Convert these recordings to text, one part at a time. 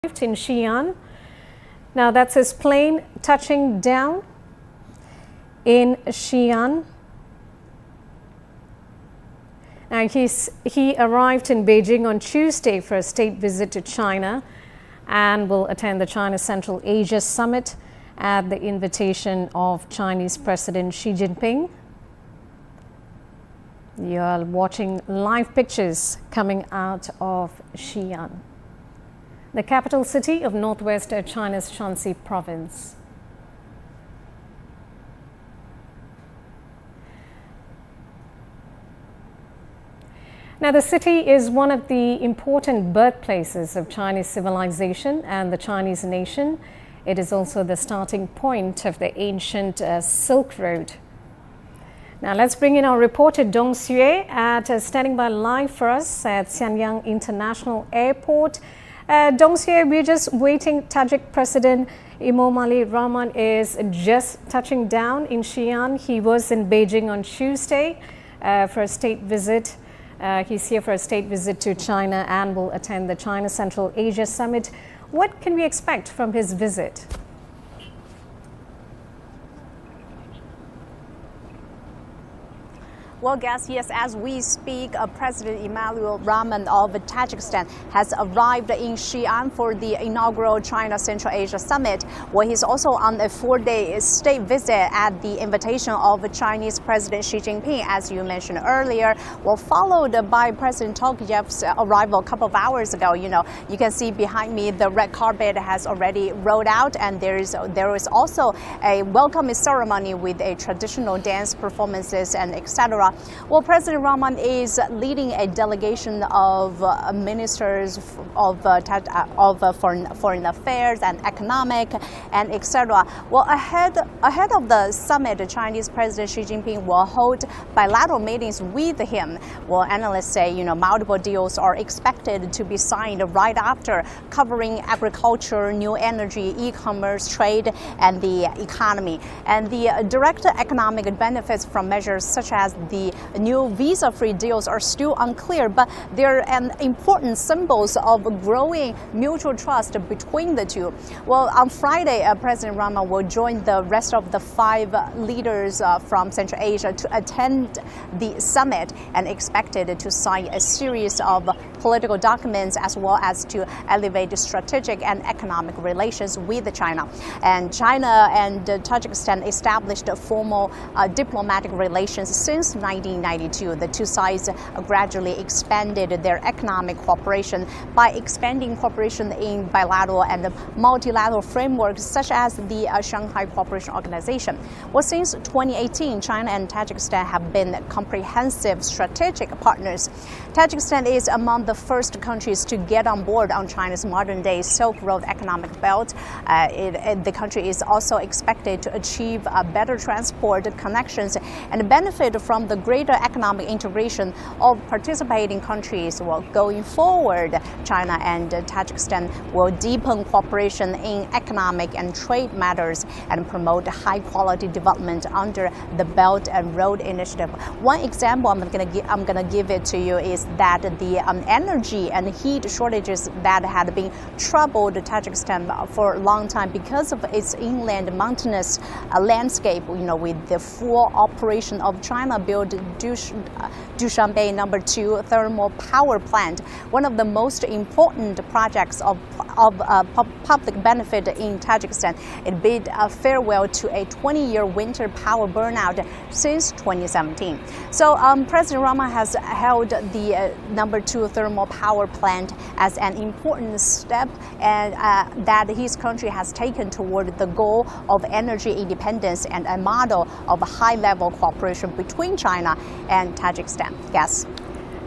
in Xian. Now that's his plane touching down in Xian. Now he arrived in Beijing on Tuesday for a state visit to China and will attend the China Central Asia Summit at the invitation of Chinese President Xi Jinping. You are watching live pictures coming out of Xian, the capital city of northwest China's Shaanxi Province. Now, the city is one of the important birthplaces of Chinese civilization and the Chinese nation. It is also the starting point of the ancient Silk Road. Now, let's bring in our reporter Dong Xue standing by live for us at Xianyang International Airport. Dong Xue, we're just waiting. Tajik President Emomali Rahmon is just touching down in Xian. He was in Beijing on Tuesday for a state visit. He's here for a state visit to China and will attend the China Central Asia Summit. What can we expect from his visit? Well, guys, yes, as we speak, President Emomali Rahmon of Tajikistan has arrived in Xi'an for the inaugural China Central Asia Summit, where he's also on a 4-day state visit at the invitation of Chinese President Xi Jinping, as you mentioned earlier. Well, followed by President Tokayev's arrival a couple of hours ago. You can see behind me the red carpet has already rolled out, and there is also a welcoming ceremony with a traditional dance performances and etc. Well, President Rahmon is leading a delegation of ministers of foreign affairs and economic and etc. Well, ahead of the summit, Chinese President Xi Jinping will hold bilateral meetings with him. Well, analysts say multiple deals are expected to be signed right after, covering agriculture, new energy, e-commerce, trade, and the economy. And the direct economic benefits from measures such as the new visa-free deals are still unclear, but they're important symbols of growing mutual trust between the two. Well, on Friday, President Rahmon will join the rest of the 5 leaders from Central Asia to attend the summit and expected to sign a series of political documents as well as to elevate strategic and economic relations with China. And China and Tajikistan established formal diplomatic relations since 1992. The two sides gradually expanded their economic cooperation by expanding cooperation in bilateral and multilateral frameworks such as the Shanghai Cooperation Organization. Well, since 2018, China and Tajikistan have been comprehensive strategic partners. Tajikistan is among the first countries to get on board on China's modern-day Silk Road economic belt. The country is also expected to achieve better transport connections and benefit from the greater economic integration of participating countries. Well, going forward, China and Tajikistan will deepen cooperation in economic and trade matters and promote high-quality development under the Belt and Road Initiative. One example I'm gonna give it to you is that the energy and heat shortages that had been troubled Tajikistan for a long time because of its inland mountainous landscape. With the full operation of China-built Dushanbe No. 2 thermal power plant, one of the most important projects of public benefit in Tajikistan. It bid farewell to a 20-year winter power burnout since 2017. So President Rahmon has held the No. 2 thermal power plant as an important step and that his country has taken toward the goal of energy independence and a model of high-level cooperation between China and Tajikistan. Yes.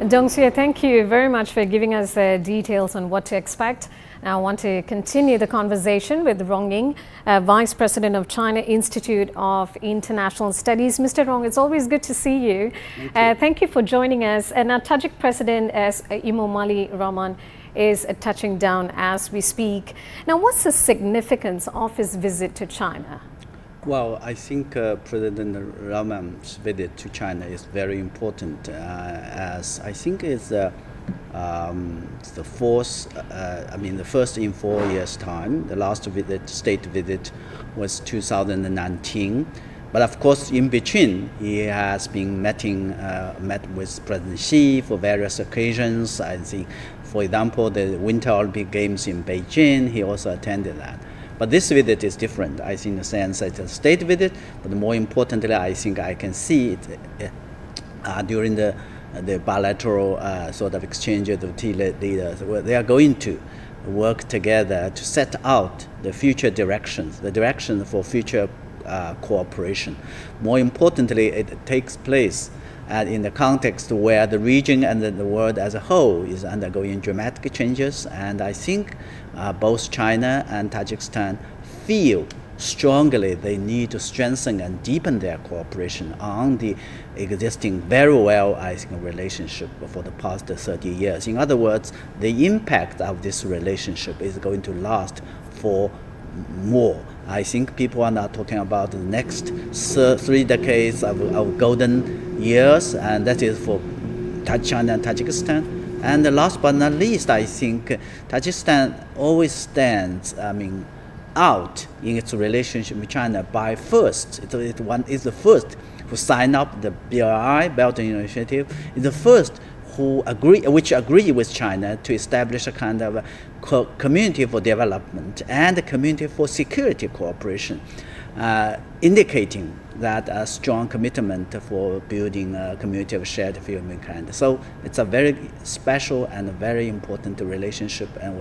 Dong Xue, thank you very much for giving us details on what to expect. Now, I want to continue the conversation with Rong Ying, Vice President of China Institute of International Studies. Mr. Rong, it's always good to see you. Thank you for joining us. And now, Tajik President Emomali Rahmon is touching down as we speak. Now, what's the significance of his visit to China? Well, I think President Rahmon's visit to China is very important, as I think it's It's the first in 4 years' time. The last state visit was 2019. But of course, in between, he has been met with President Xi for various occasions. I think, for example, the Winter Olympic Games in Beijing, he also attended that. But this visit is different, I think, in the sense that it's a state visit, but more importantly, I think I can see it during the bilateral sort of exchange of the two leaders. They are going to work together to set out the future directions, the direction for future cooperation. More importantly, it takes place in the context where the region and the world as a whole is undergoing dramatic changes, and I think both China and Tajikistan feel strongly they need to strengthen and deepen their cooperation on the existing very well, I think, relationship for the past 30 years. In other words, the impact of this relationship is going to last for more. I think people are now talking about the next 3 decades of golden years, and that is for China and Tajikistan. And last but not least, I think Tajikistan always stands, out in its relationship with China by first. It's the first who signed up the BRI, Belt and Road Initiative. It's the first which agree with China to establish a kind of community for development and a community for security cooperation, indicating that a strong commitment for building a community of shared humankind. So it's a very special and a very important relationship, and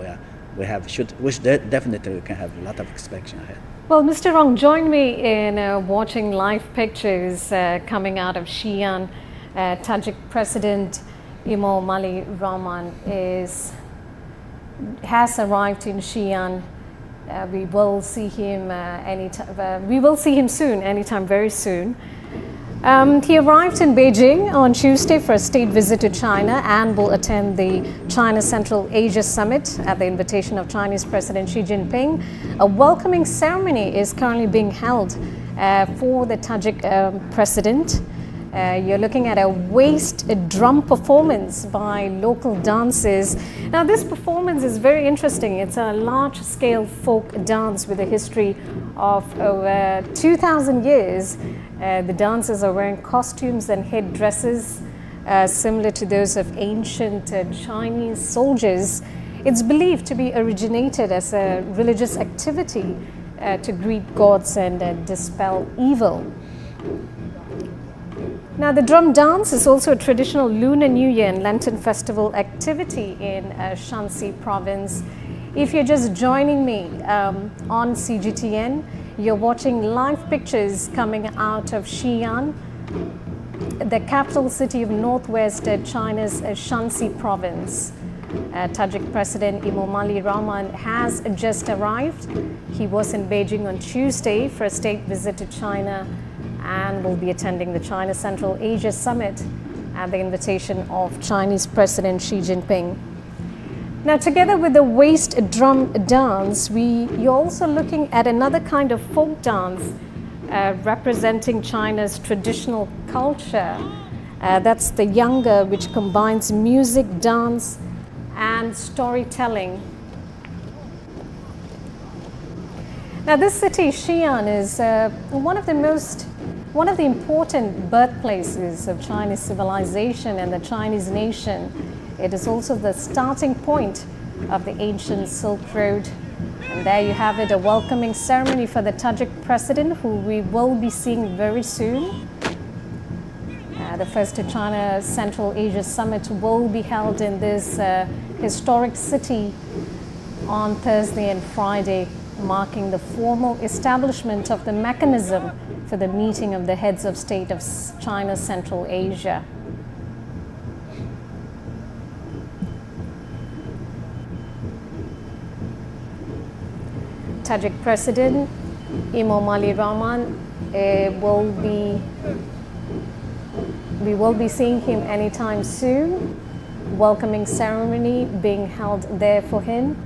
definitely we can have a lot of expectation ahead. Well, Mr. Rong, join me in watching live pictures coming out of Xian. Tajik President Emomali Rahmon has arrived in Xian. We will see him anytime very soon. He arrived in Beijing on Tuesday for a state visit to China and will attend the China Central Asia Summit at the invitation of Chinese President Xi Jinping. A welcoming ceremony is currently being held for the Tajik president. You're looking at a waist drum performance by local dancers. Now, this performance is very interesting. It's a large-scale folk dance with a history of over 2,000 years. The dancers are wearing costumes and headdresses similar to those of ancient Chinese soldiers. It's believed to be originated as a religious activity to greet gods and dispel evil. Now, the drum dance is also a traditional Lunar New Year and Lantern Festival activity in Shaanxi Province. If you're just joining me on CGTN, you're watching live pictures coming out of Xian, the capital city of northwest China's Shaanxi Province. Tajik President Emomali Rahmon has just arrived. He was in Beijing on Tuesday for a state visit to China and will be attending the China Central Asia Summit at the invitation of Chinese President Xi Jinping. Now, together with the waist drum dance, you're also looking at another kind of folk dance representing China's traditional culture. That's the Younger, which combines music, dance, and storytelling. Now, this city, Xian, is one of the important birthplaces of Chinese civilization and the Chinese nation. It is also the starting point of the ancient Silk Road. And there you have it, a welcoming ceremony for the Tajik president, who we will be seeing very soon. The first China Central Asia Summit will be held in this historic city on Thursday and Friday, marking the formal establishment of the mechanism for the meeting of the heads of state of China Central Asia. Tajik President Emomali Rahmon we will be seeing him anytime soon. Welcoming ceremony being held there for him.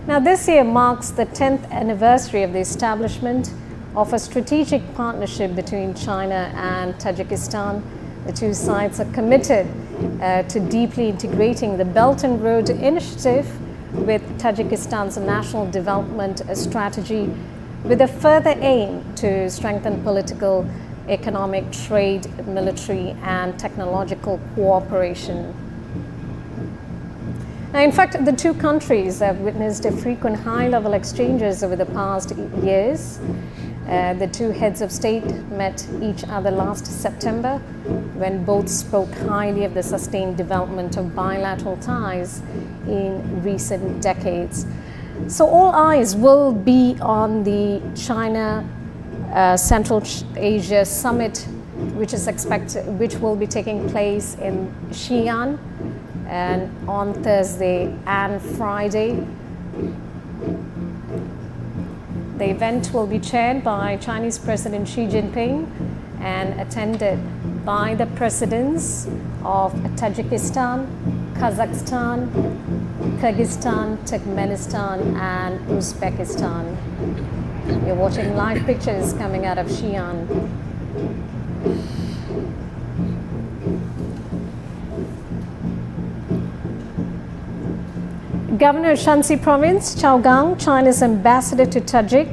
Now, this year marks the 10th anniversary of the establishment of a strategic partnership between China and Tajikistan. The two sides are committed to deeply integrating the Belt and Road Initiative with Tajikistan's national development strategy, with a further aim to strengthen political, economic, trade, military, and technological cooperation. Now, in fact, the two countries have witnessed frequent high-level exchanges over the past years. The two heads of state met each other last September, when both spoke highly of the sustained development of bilateral ties in recent decades. So all eyes will be on the China Central Asia Summit, which will be taking place in Xian, and on Thursday and Friday. The event will be chaired by Chinese President Xi Jinping and attended by the presidents of Tajikistan, Kazakhstan, Kyrgyzstan, Turkmenistan, and Uzbekistan. You're watching live pictures coming out of Xian. Governor of Shaanxi Province, Chao Gang, China's ambassador to Tajik,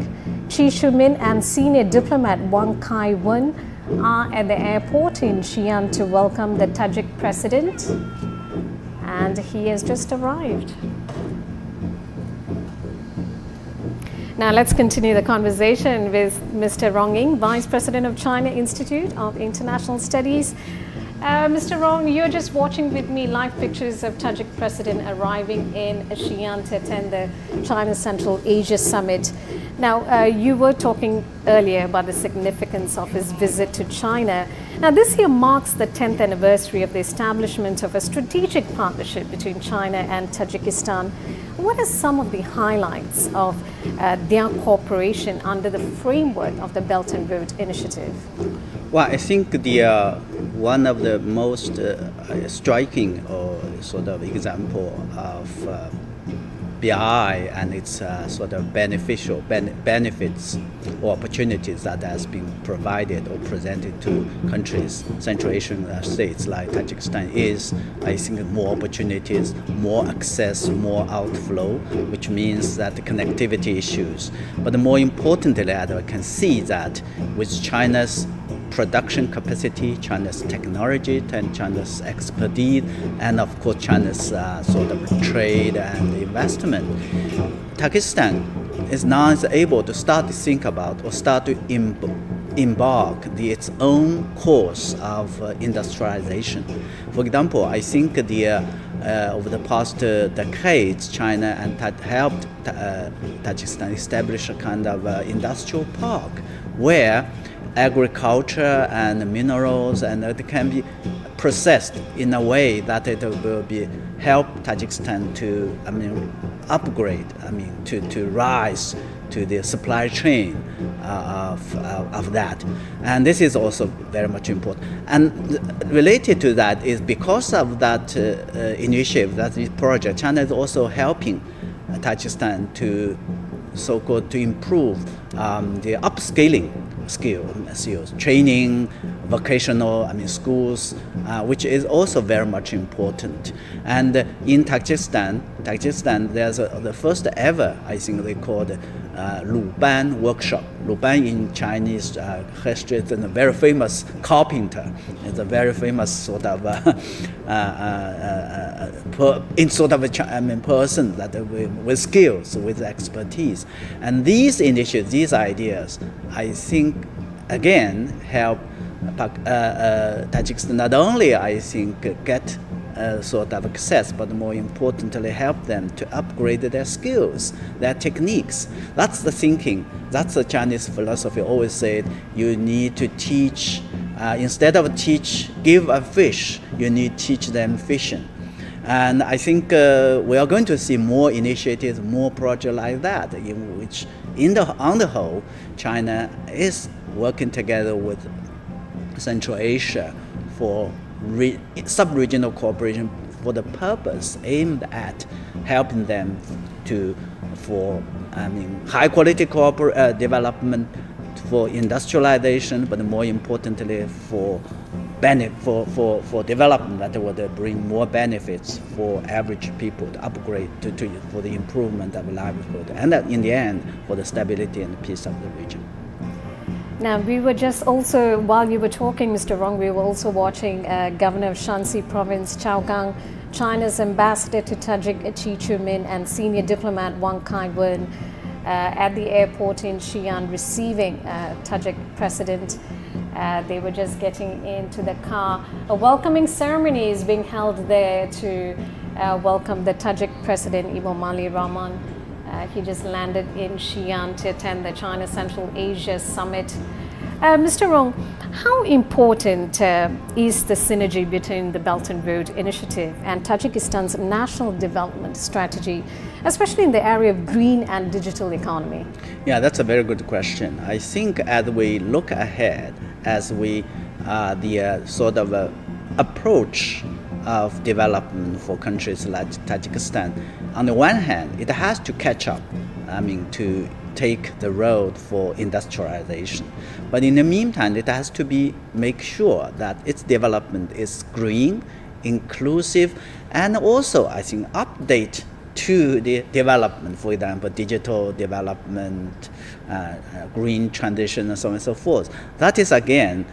Chi Shumin, and senior diplomat Wang Kai-wen are at the airport in Xian to welcome the Tajik president, and he has just arrived. Now let's continue the conversation with Mr. Rong Ying, Vice President of China Institute of International Studies. Mr. Rong, you're just watching with me live pictures of Tajik president arriving in Xi'an to attend the China Central Asia Summit. Now, you were talking earlier about the significance of his visit to China. Now, this year marks the 10th anniversary of the establishment of a strategic partnership between China and Tajikistan. What are some of the highlights of their cooperation under the framework of the Belt and Road Initiative? Well, I think one of the most striking or sort of example of BRI and its sort of beneficial benefits or opportunities that has been provided or presented to countries, Central Asian states like Tajikistan, is, I think, more opportunities, more access, more outflow, which means that the connectivity issues. But more importantly, I can see that with China's production capacity, China's technology, and China's expertise, and of course China's sort of trade and investment, Tajikistan is now able to start to think about or start to embark its own course of industrialization. For example, I think over the past decades, China helped Tajikistan establish a kind of industrial park where agriculture and minerals and it can be processed in a way that it will be help Tajikistan to upgrade, to rise to the supply chain of that. And this is also very much important. And related to that is because of that initiative, that project, China is also helping Tajikistan to so-called to improve the upscaling skills, training, vocational, schools, which is also very much important. And in Tajikistan, there's the first ever, I think they called Luban workshop. Luban in Chinese history is a very famous carpenter. It's a very famous sort of person that with skills, with expertise. And these initiatives, these ideas, I think again help Tajikistan not only, I think, get sort of access, but more importantly help them to upgrade their skills, their techniques. That's the thinking. That's the Chinese philosophy. Always said you need to teach, instead of give a fish, you need to teach them fishing. And I think we are going to see more initiatives, more projects like that, in which on the whole, China is working together with Central Asia for sub-regional cooperation for the purpose aimed at helping them for high quality development, for industrialization, but more importantly for for development that would bring more benefits for average people to upgrade for the improvement of livelihood, and in the end for the stability and peace of the region. Now, we were just also, while you were talking, Mr. Rong, we were also watching Governor of Shaanxi Province, Chao Gang, China's ambassador to Tajik, Chi Chu-min, and senior diplomat Wang Kai-wen at the airport in Xian receiving Tajik president. They were just getting into the car. A welcoming ceremony is being held there to welcome the Tajik president, Emomali Rahmon. He just landed in Xian to attend the China Central Asia Summit. Mr. Rong, how important is the synergy between the Belt and Road Initiative and Tajikistan's national development strategy, especially in the area of green and digital economy? Yeah, that's a very good question. I think as we look ahead, as we the sort of approach of development for countries like Tajikistan, on the one hand, it has to catch up, to take the road for industrialization. But in the meantime, it has to make sure that its development is green, inclusive, and also, I think, update to the development, for example, digital development, green transition, and so on and so forth. That is, again,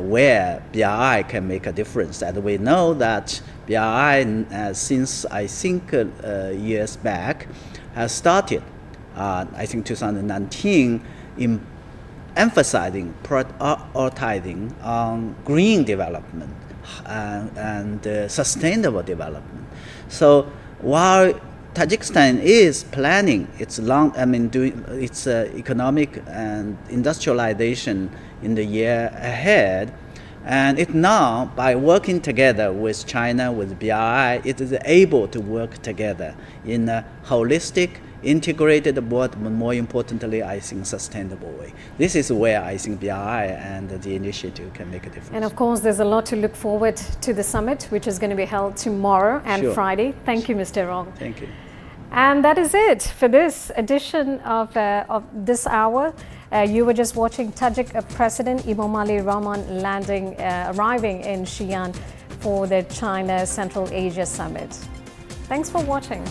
where BRI can make a difference. And we know that BRI, since I think years back, has started, I think 2019, in emphasizing, prioritizing on green development and sustainable development. So while Tajikistan is planning doing its economic and industrialization in the year ahead, and it now, by working together with China, with BRI, it is able to work together in a holistic, integrated, but more importantly, I think, sustainable way. This is where I think BRI and the initiative can make a difference. And of course, there's a lot to look forward to the summit, which is going to be held tomorrow and Sure. Friday. Thank you, Mr. Rong. Thank you. And that is it for this edition of this hour. You were just watching Tajik President Emomali Rahmon arriving in Xian for the China Central Asia Summit. Thanks for watching.